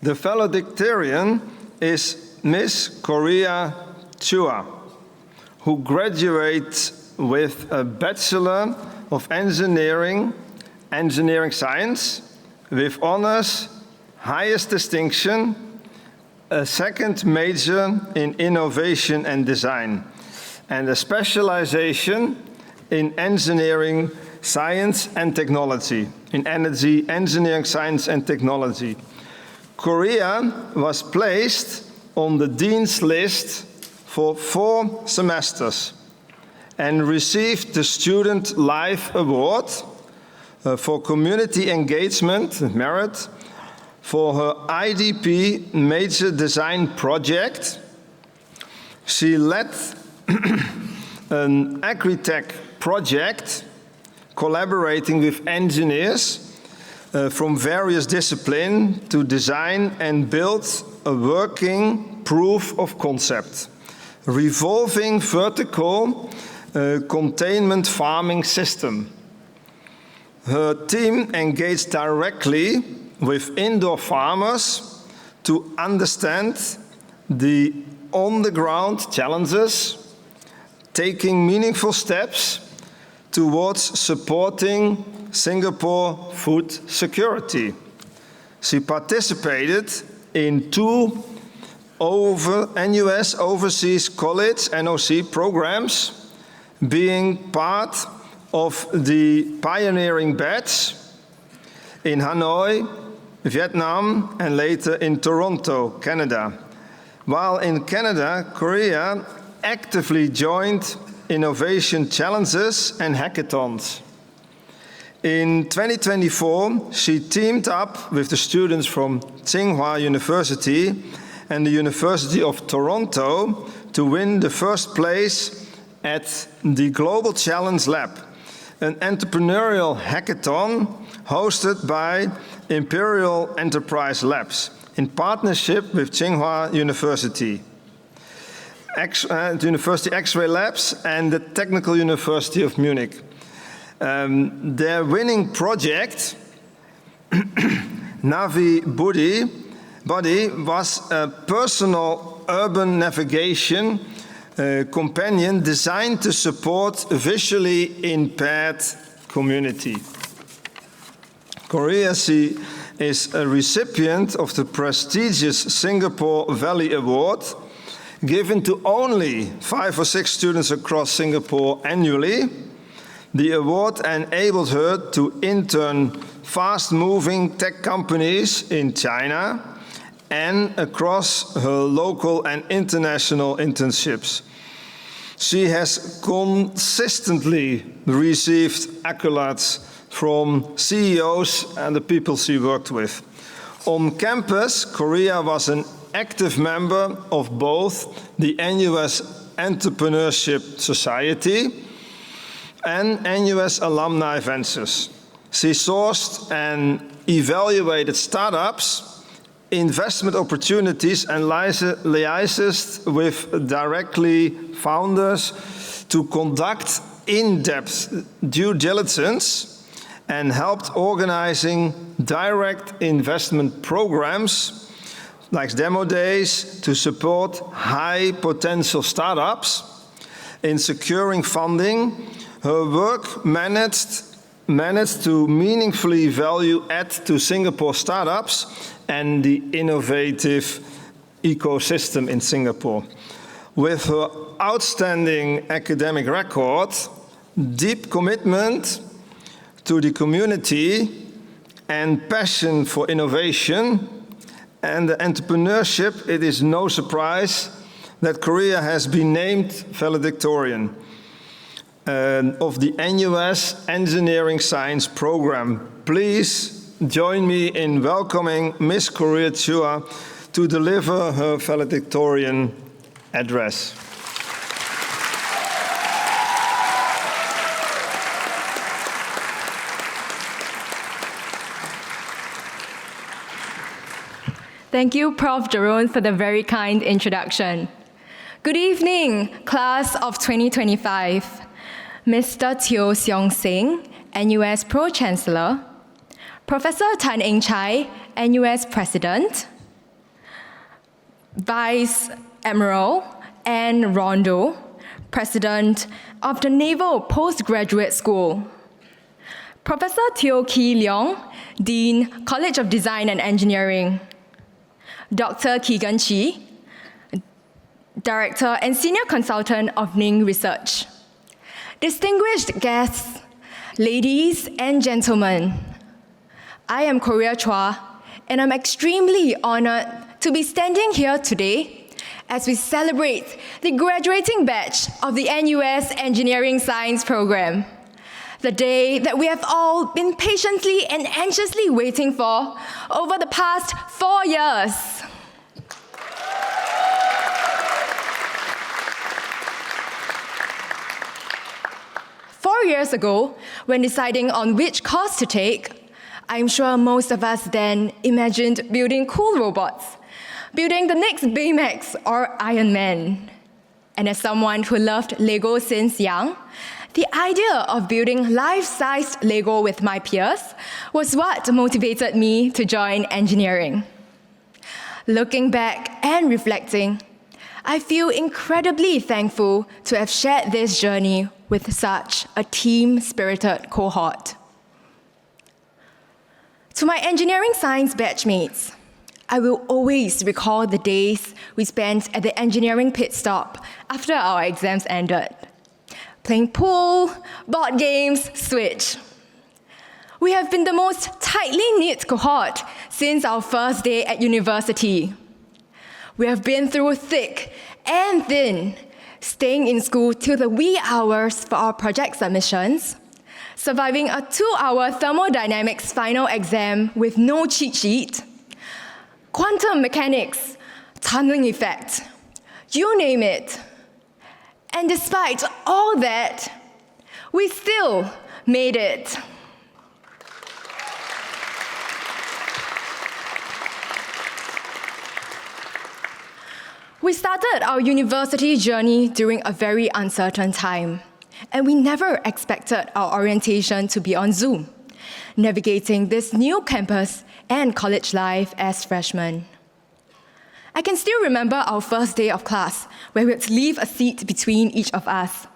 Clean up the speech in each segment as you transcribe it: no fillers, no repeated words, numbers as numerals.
The valedictorian is Miss Korea Chua, who graduates with a Bachelor of Engineering Science, with honors, highest distinction, a second major in Innovation and Design, and a specialization in Engineering, Science and Technology, in Energy, Engineering, Science and Technology. Korea was placed on the Dean's List for 4 semesters and received the Student Life Award for Community Engagement Merit for her IDP Major Design Project. She led an agri-tech project collaborating with engineers from various disciplines to design and build a working proof of concept, revolving vertical containment farming system. Her team engaged directly with indoor farmers to understand the on-the-ground challenges, taking meaningful steps towards supporting Singapore food security. She participated in 2 NUS Overseas College NOC programs, being part of the pioneering batch in Hanoi, Vietnam, and later in Toronto, Canada. While in Canada, Korea actively joined innovation challenges and hackathons. In 2024, she teamed up with the students from Tsinghua University and the University of Toronto to win the first place at the Global Challenge Lab, an entrepreneurial hackathon hosted by Imperial Enterprise Labs in partnership with Tsinghua University, University X-ray Labs and the Technical University of Munich. Their winning project, Navi Buddy, was a personal urban navigation companion designed to support visually impaired community. Korea is a recipient of the prestigious Singapore Valley Award, given to only 5 or 6 students across Singapore annually. The award enabled her to intern fast-moving tech companies in China and across her local and international internships. She has consistently received accolades from CEOs and the people she worked with. On campus, Korea was an active member of both the NUS Entrepreneurship Society and NUS Alumni Ventures. She sourced and evaluated startups, investment opportunities, and liaised with directly founders to conduct in-depth due diligence and helped organizing direct investment programs like demo days to support high potential startups in securing funding. Her work managed to meaningfully value add to Singapore startups and the innovative ecosystem in Singapore. With her outstanding academic record, deep commitment to the community, and passion for innovation and entrepreneurship, it is no surprise that Korea has been named valedictorian of the NUS Engineering Science Program. Please join me in welcoming Miss Korea Chua to deliver her valedictorian address. Thank you, Prof. Jerome, for the very kind introduction. Good evening, class of 2025. Mr. Teo Seong Sing, NUS Pro-Chancellor, Professor Tan Eng Chai, NUS President, Vice Admiral Anne Rondo, President of the Naval Postgraduate School. Professor Teo Kee Leong, Dean, College of Design and Engineering. Dr. Keegan Chi, Director and Senior Consultant of Ning Research. Distinguished guests, ladies and gentlemen, I am Korea Chua, and I'm extremely honored to be standing here today as we celebrate the graduating batch of the NUS Engineering Science program, the day that we have all been patiently and anxiously waiting for over the past 4 years. Years ago, when deciding on which course to take, I'm sure most of us then imagined building cool robots, building the next Baymax or Iron Man. And as someone who loved Lego since young, the idea of building life-sized Lego with my peers was what motivated me to join engineering. Looking back and reflecting, I feel incredibly thankful to have shared this journey with such a team-spirited cohort. To my engineering science batchmates, I will always recall the days we spent at the engineering pit stop after our exams ended. Playing pool, board games, Switch. We have been the most tightly knit cohort since our first day at university. We have been through thick and thin, staying in school till the wee hours for our project submissions, surviving a 2-hour thermodynamics final exam with no cheat sheet, quantum mechanics, tunneling effect, you name it. And despite all that, we still made it. We started our university journey during a very uncertain time, and we never expected our orientation to be on Zoom, navigating this new campus and college life as freshmen. I can still remember our first day of class, where we had to leave a seat between each of us.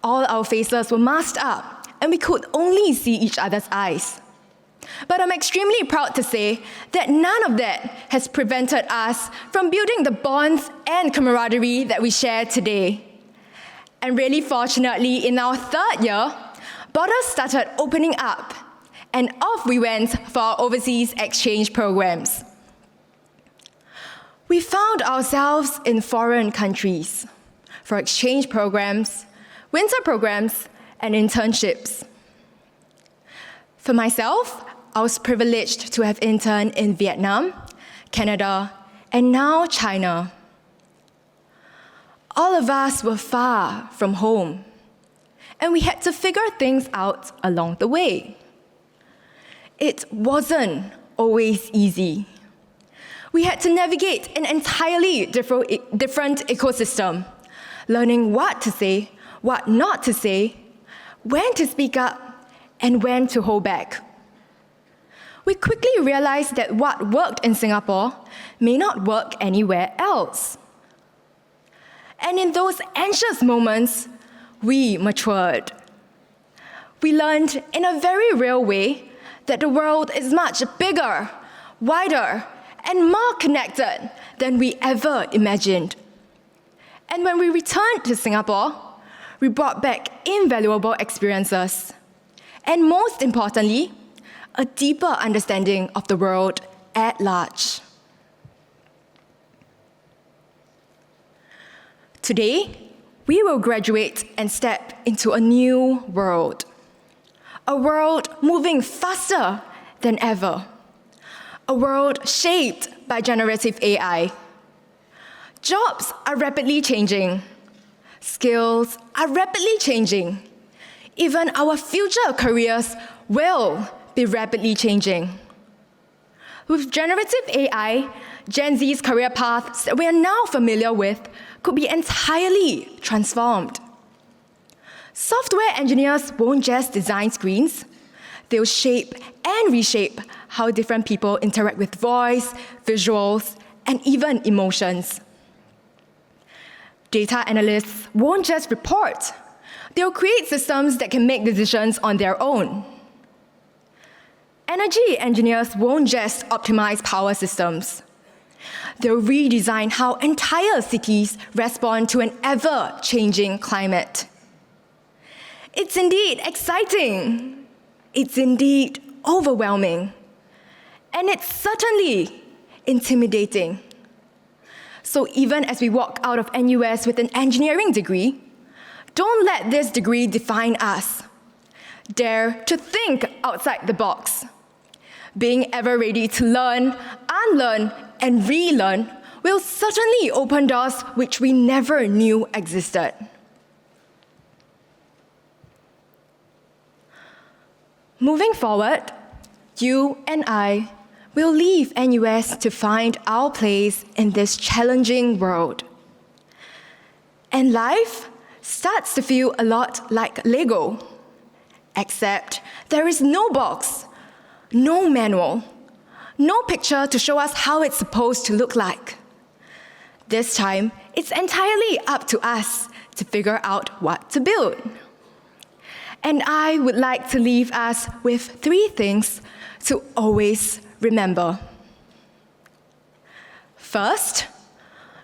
All our faces were masked up, and we could only see each other's eyes. But I'm extremely proud to say that none of that has prevented us from building the bonds and camaraderie that we share today. And really fortunately, in our 3rd year, borders started opening up, and off we went for our overseas exchange programs. We found ourselves in foreign countries for exchange programs, winter programs, and internships. For myself, I was privileged to have interned in Vietnam, Canada, and now China. All of us were far from home, and we had to figure things out along the way. It wasn't always easy. We had to navigate an entirely different ecosystem, learning what to say, what not to say, when to speak up, and when to hold back. We quickly realized that what worked in Singapore may not work anywhere else. And in those anxious moments, we matured. We learned in a very real way that the world is much bigger, wider, and more connected than we ever imagined. And when we returned to Singapore, we brought back invaluable experiences, and most importantly, a deeper understanding of the world at large. Today, we will graduate and step into a new world. A world moving faster than ever. A world shaped by generative AI. Jobs are rapidly changing. Skills are rapidly changing. Even our future careers will be rapidly changing. With generative AI, Gen Z's career paths that we are now familiar with could be entirely transformed. Software engineers won't just design screens, they'll shape and reshape how different people interact with voice, visuals, and even emotions. Data analysts won't just report. They'll create systems that can make decisions on their own. Energy engineers won't just optimize power systems. They'll redesign how entire cities respond to an ever-changing climate. It's indeed exciting. It's indeed overwhelming. And it's certainly intimidating. So even as we walk out of NUS with an engineering degree, don't let this degree define us. Dare to think outside the box. Being ever ready to learn, unlearn, and relearn will certainly open doors which we never knew existed. Moving forward, you and I will leave NUS to find our place in this challenging world. And life starts to feel a lot like Lego, except there is no box, no manual, no picture to show us how it's supposed to look like. This time, it's entirely up to us to figure out what to build. And I would like to leave us with 3 things to always remember. First,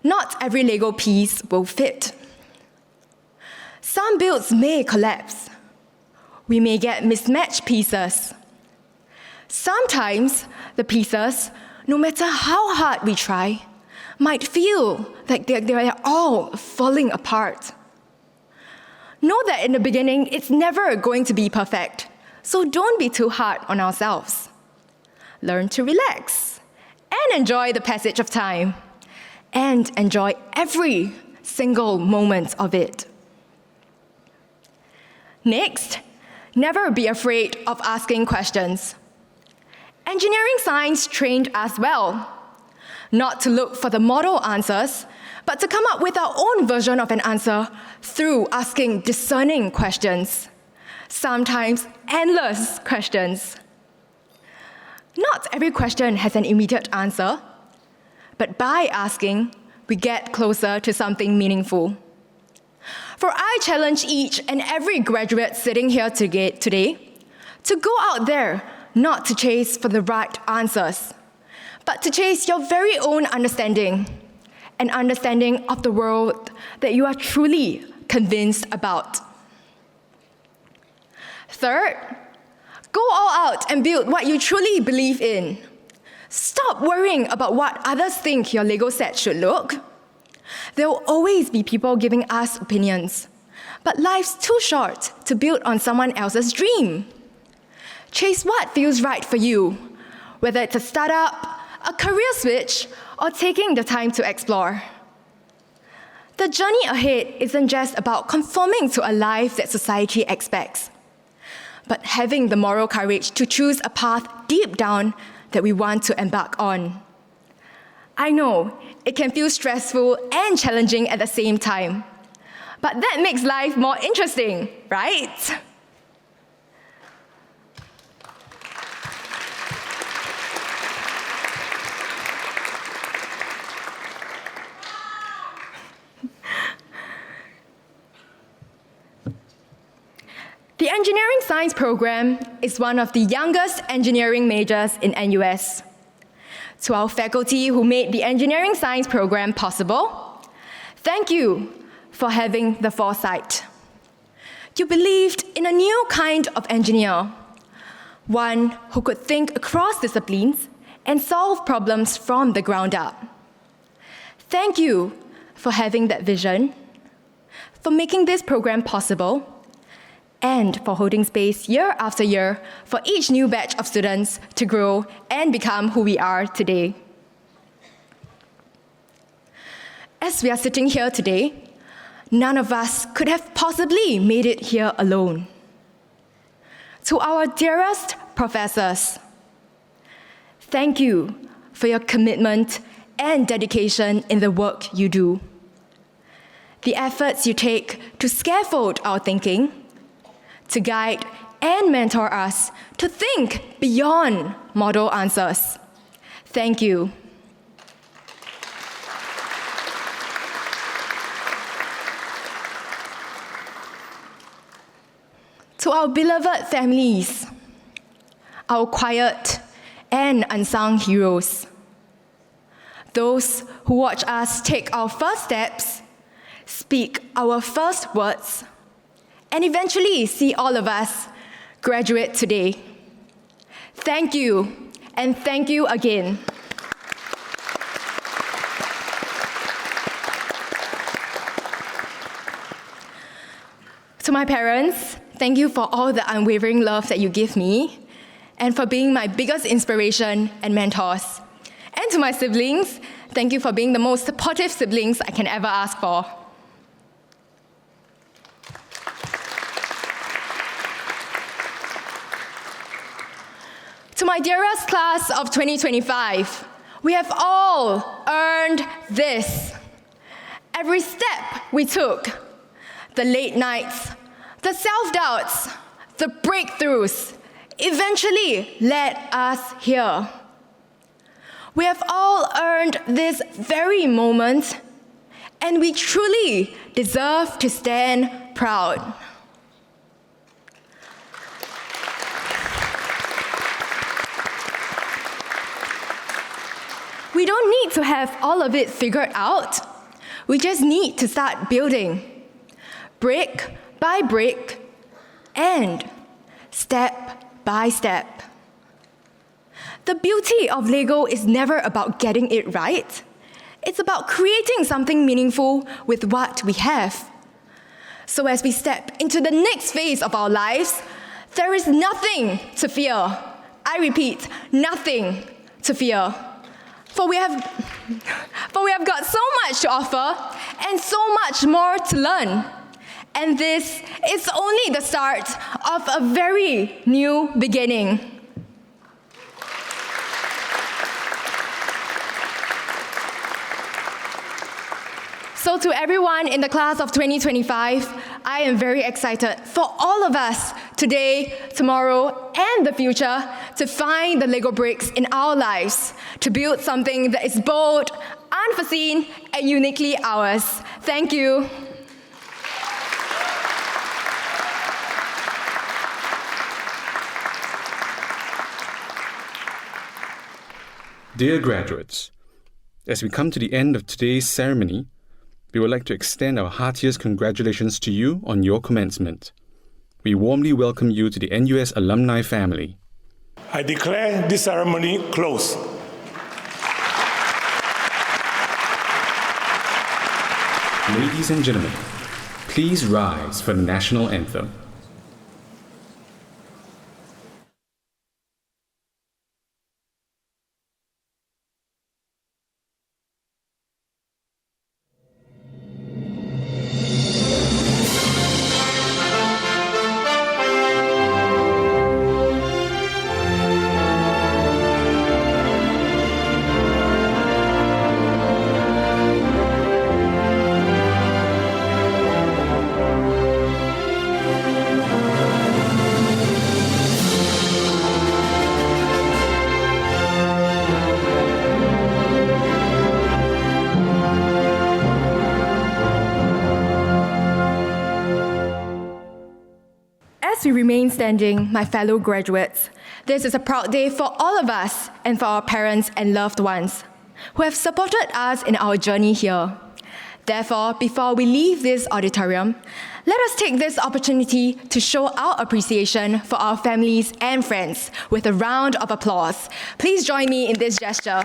not every Lego piece will fit. Some builds may collapse. We may get mismatched pieces. Sometimes the pieces, no matter how hard we try, might feel like they're all falling apart. Know that in the beginning, it's never going to be perfect, so don't be too hard on ourselves. Learn to relax and enjoy the passage of time, and enjoy every single moment of it. Next, never be afraid of asking questions. Engineering science trained us well, not to look for the model answers, but to come up with our own version of an answer through asking discerning questions, sometimes endless questions. Not every question has an immediate answer, but by asking, we get closer to something meaningful. For I challenge each and every graduate sitting here today to go out there not to chase for the right answers, but to chase your very own understanding, an understanding of the world that you are truly convinced about. Third, go all out and build what you truly believe in. Stop worrying about what others think your Lego set should look. There will always be people giving us opinions, but life's too short to build on someone else's dream. Chase what feels right for you, whether it's a startup, a career switch, or taking the time to explore. The journey ahead isn't just about conforming to a life that society expects, but having the moral courage to choose a path deep down that we want to embark on. I know it can feel stressful and challenging at the same time, but that makes life more interesting, right? The engineering science program is one of the youngest engineering majors in NUS. To our faculty who made the engineering science program possible, thank you for having the foresight. You believed in a new kind of engineer, one who could think across disciplines and solve problems from the ground up. Thank you for having that vision, for making this program possible, and for holding space year after year for each new batch of students to grow and become who we are today. As we are sitting here today, none of us could have possibly made it here alone. To our dearest professors, thank you for your commitment and dedication in the work you do. The efforts you take to scaffold our thinking, to guide and mentor us to think beyond model answers. Thank you. To our beloved families, our quiet and unsung heroes, those who watch us take our first steps, speak our first words, and eventually see all of us graduate today. Thank you, and thank you again. To my parents, thank you for all the unwavering love that you give me, and for being my biggest inspiration and mentors. And to my siblings, thank you for being the most supportive siblings I can ever ask for. To my dearest class of 2025, we have all earned this. Every step we took, the late nights, the self-doubts, the breakthroughs, eventually led us here. We have all earned this very moment, and we truly deserve to stand proud. We don't need to have all of it figured out. We just need to start building, brick by brick, and step by step. The beauty of Lego is never about getting it right. It's about creating something meaningful with what we have. So as we step into the next phase of our lives, there is nothing to fear. I repeat, nothing to fear. For we have got so much to offer and so much more to learn. And this is only the start of a very new beginning. So to everyone in the class of 2025, I am very excited for all of us today, tomorrow, and the future to find the Lego bricks in our lives, to build something that is bold, unforeseen, and uniquely ours. Thank you. Dear graduates, as we come to the end of today's ceremony, we would like to extend our heartiest congratulations to you on your commencement. We warmly welcome you to the NUS alumni family. I declare this ceremony closed. Ladies and gentlemen, please rise for the national anthem. As we remain standing, my fellow graduates, this is a proud day for all of us and for our parents and loved ones who have supported us in our journey here. Therefore, before we leave this auditorium, let us take this opportunity to show our appreciation for our families and friends with a round of applause. Please join me in this gesture.